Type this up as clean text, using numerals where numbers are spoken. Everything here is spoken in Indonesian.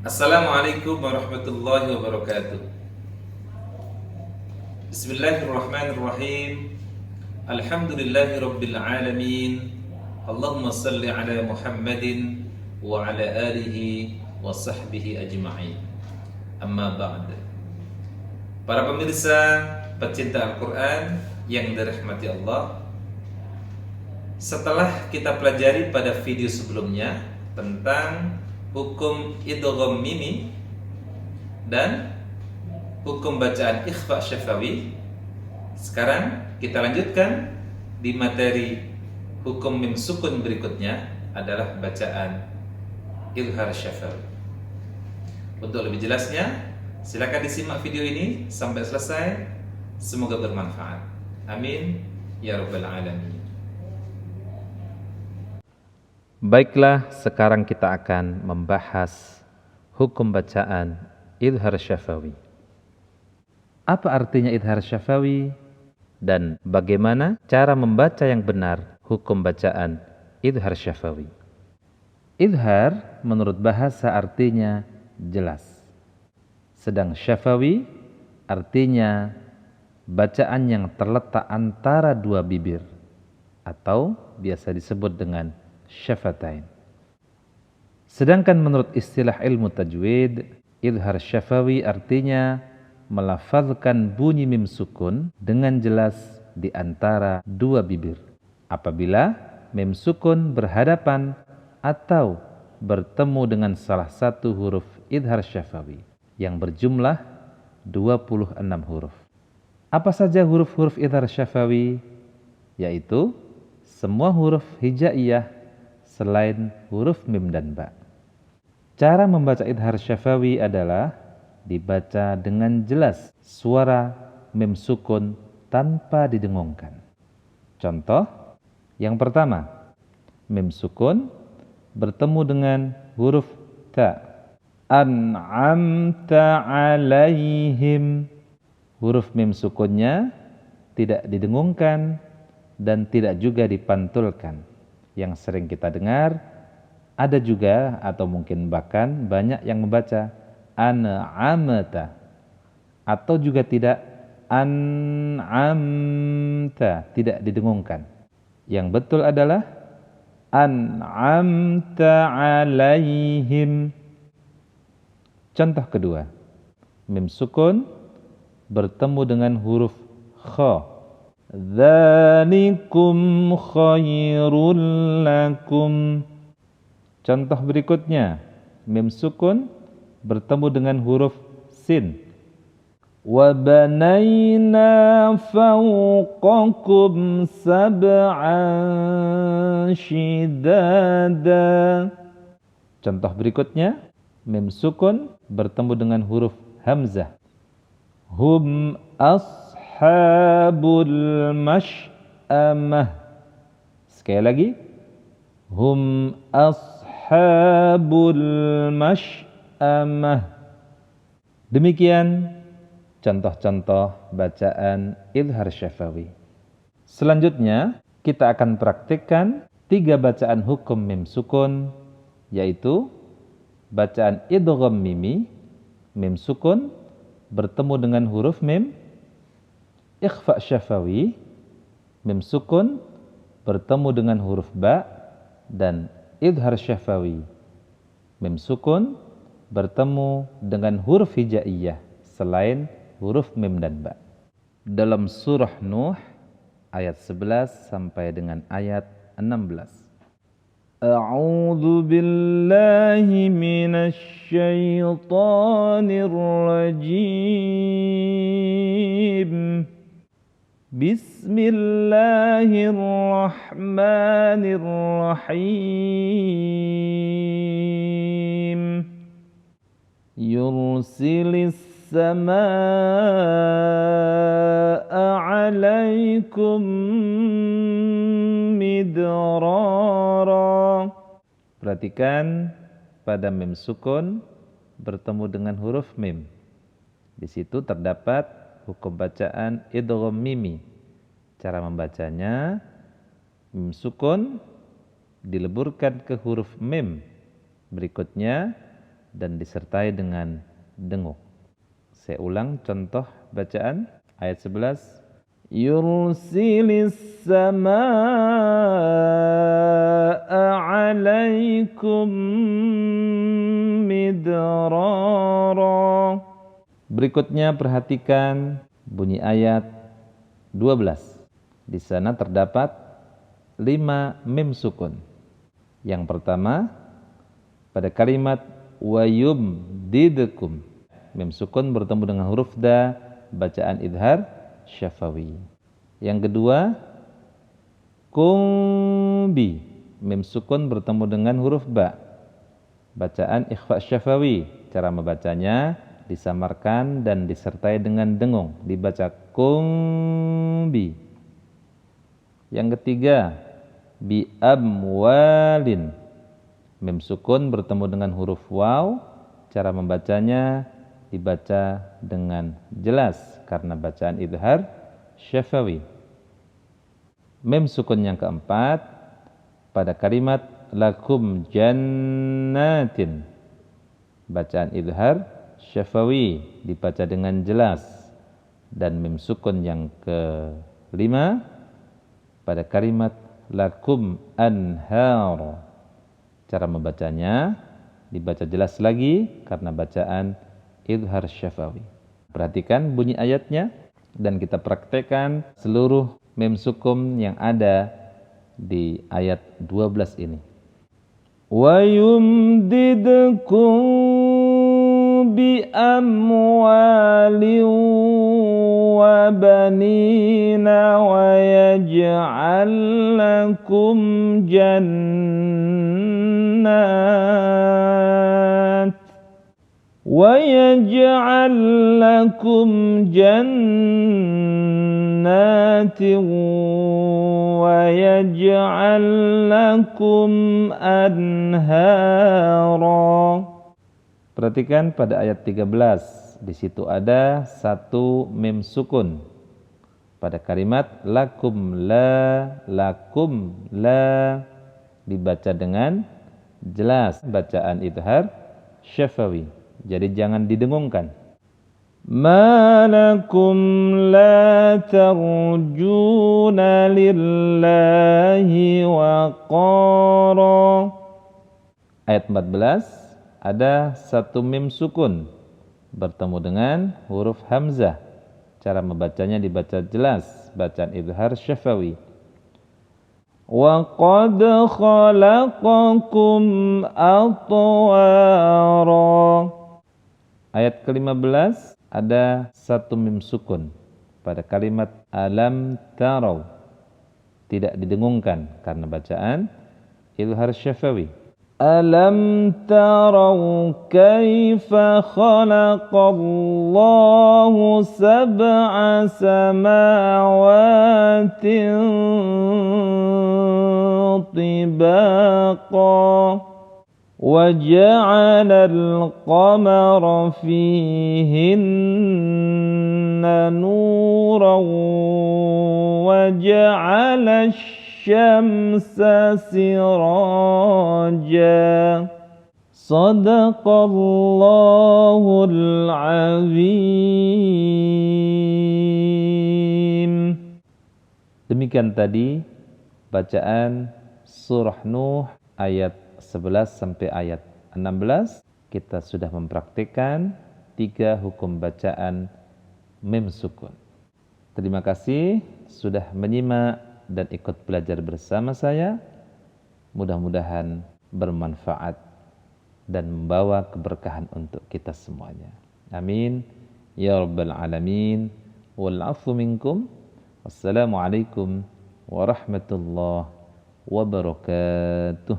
Assalamualaikum warahmatullahi wabarakatuh. Bismillahirrahmanirrahim. Alhamdulillahi rabbil alamin. Allahumma salli ala Muhammadin wa ala alihi wa sahbihi ajma'in. Amma ba'd. Para pemirsa pecinta Al-Quran yang dirahmati Allah, setelah kita pelajari pada video sebelumnya tentang hukum idgham mimi dan hukum bacaan ikhfa syafawi, sekarang kita lanjutkan di materi hukum mim sukun berikutnya adalah bacaan izhar syafawi. Untuk lebih jelasnya, silakan disimak video ini sampai selesai. Semoga bermanfaat. Amin ya rabbal alamin. Baiklah, sekarang kita akan membahas hukum bacaan idhar syafawi. Apa artinya idhar syafawi dan bagaimana cara membaca yang benar hukum bacaan idhar syafawi? Idhar menurut bahasa artinya jelas. Sedang syafawi artinya bacaan yang terletak antara dua bibir atau biasa disebut dengan syafatain. Sedangkan menurut istilah ilmu tajwid, idhar syafawi artinya melafazkan bunyi mim sukun dengan jelas di antara dua bibir apabila mim sukun berhadapan atau bertemu dengan salah satu huruf idhar syafawi yang berjumlah 26 huruf. Apa saja huruf-huruf idhar syafawi? Yaitu semua huruf hijaiyah selain huruf mim dan ba. Cara membaca idhar syafawi adalah dibaca dengan jelas suara mim sukun tanpa didengungkan. Contoh yang pertama, mim sukun bertemu dengan huruf ta. An'amta alaihim. Huruf mim sukunnya tidak didengungkan dan tidak juga dipantulkan. Yang sering kita dengar, ada juga atau mungkin bahkan banyak yang membaca an'amta atau juga tidak an'amta, tidak didengungkan. Yang betul adalah an'amta alaihim. Contoh kedua, mim sukun bertemu dengan huruf kha. Dzalikum khairul lakum. Contoh berikutnya, mim sukun bertemu dengan huruf sin. Wa banayna fawqakum sab'an shidada. Contoh berikutnya, mim sukun bertemu dengan huruf hamzah. Hum ashabul mash'amah. Sekali lagi, hum ashabul mash'amah. Demikian contoh-contoh bacaan idhar syafawi. Selanjutnya kita akan praktikkan 3 bacaan hukum mim sukun, yaitu bacaan idgham mimi, mim sukun bertemu dengan huruf mim, ikhfa syafawi, mim sukun bertemu dengan huruf ba, dan idhar syafawi, mim sukun bertemu dengan huruf hijaiyah selain huruf mim dan ba. Dalam surah Nuh ayat 11 sampai dengan ayat 16. A'udzu billahi minasy syaithanir rajim. Bismillahirrahmanirrahim. Yursilis samaa'a 'alaikum midrara. Perhatikan pada mim sukun bertemu dengan huruf mim. Di situ terdapat hukum bacaan idgham mimi. Cara membacanya, mim sukun dileburkan ke huruf mim. Berikutnya dan disertai dengan dengung. Saya ulang contoh bacaan ayat 11. Yursilis samaa'a 'alaikum midrara. Berikutnya perhatikan bunyi ayat 12. Di sana terdapat 5 mim sukun. Yang pertama pada kalimat wayumdidkum, mim sukun bertemu dengan huruf da, bacaan idhar syafawi. Yang kedua kumbi, mim sukun bertemu dengan huruf ba, bacaan ikhfa syafawi. Cara membacanya disamarkan dan disertai dengan dengung, dibaca kumbi. Yang ketiga bi amwalin, mim sukun bertemu dengan huruf waw. Cara membacanya dibaca dengan jelas karena bacaan idhar syafawi. Mim sukun yang keempat pada kalimat lakum jannatin, bacaan idhar syafawi, dibaca dengan jelas. Dan mim sukun yang kelima pada kalimat lakum anhar, cara membacanya dibaca jelas lagi karena bacaan idhar syafawi. Perhatikan bunyi ayatnya dan kita praktekkan seluruh mim sukun yang ada di ayat 12 ini. Wa yumdidkum bi amwalin wa banina wa yaj'al lakum jannat wa yaj'al lakum jannatin wa yaj'al lakum anhara. Perhatikan pada ayat 13. Di situ ada 1 mim sukun pada kalimat lakum la, dibaca dengan jelas bacaan idhar syafawi. Jadi jangan didengungkan. Ma lakum la tarjuna lillahi waqara. Ayat 14 ada 1 mim sukun bertemu dengan huruf hamzah. Cara membacanya dibaca jelas, bacaan idhar syafawi. Wa qad khalaqakum atwara. Ayat ke-15 ada 1 mim sukun pada kalimat alam tarau, tidak didengungkan karena bacaan idhar syafawi. Alam tarau kaifa khalaqallahu sab'a samawatin tibaqa wa ja'ala al-qamara fihinna nuran wa ja'ala syamsa siraja. Sadaqallahul azim. Demikian tadi bacaan surah Nuh ayat 11 sampai ayat 16. Kita sudah mempraktikkan 3 hukum bacaan mim sukun. Terima kasih sudah menyimak dan ikut belajar bersama saya. Mudah-mudahan bermanfaat dan membawa keberkahan untuk kita semuanya. Amin ya rabbal alamin. Wal 'afwu minkum. Wassalamualaikum warahmatullahi wabarakatuh.